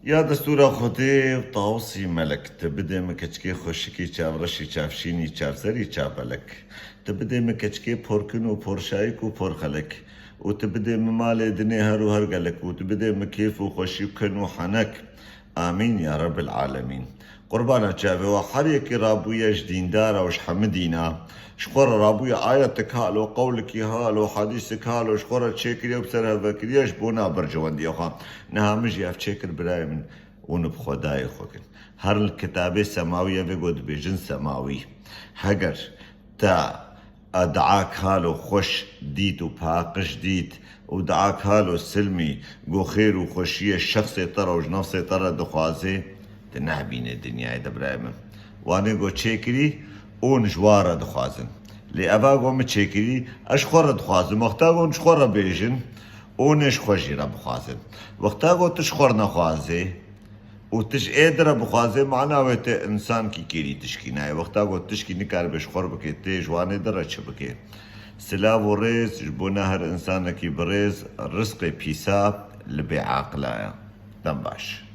يا دستورا خودی طاوسی ملک تبدأ مكتشكي خوشكي چاو رشي چافشيني چاف زري چابلك تبدأ مكتشكي پوركن و پورشايك و پورخلك وتبدأ ممال دني هرو هرقلك وتبدأ مكيف و خوشي كن و حنك آمين يا رب العالمين. قربانا چاوه و حريك رابويا جديندارا وش حمدينا شخور رابويا آياتك هالو قولك هالو حديثك هالو شخور تشكر يبسرها بكرياش بونا برجوان ديوخا نهامج ياف تشكر براي من ونبخداي خوكن هر الكتابة سماوية بيقود بجن سماوي هجر تا دعاك هالو خوش ديت وباقش ديت ودعاك هالو سلمي جو خير وخوشية الشخص ترى وجنفس ترى دخوازي تنهبين الدنيا دبرايم وانا جو تشكري اون جوارا دخوازن لأبا جو متشكري اشخورا دخوازن وقتا جو نشخورا بيجن اونش خوشي را بخوازن وقتا جو تشخور نخوازي وتش قادرة بخوازي معناه وقت انسان کی کیری تشکی نای وقتا گو تشکی نکار بشخور بکه تی جوانه در چه بکه سلا و ریز جبونا هر انسان کی بریز رزق پیسا لبی عاقلا دم باش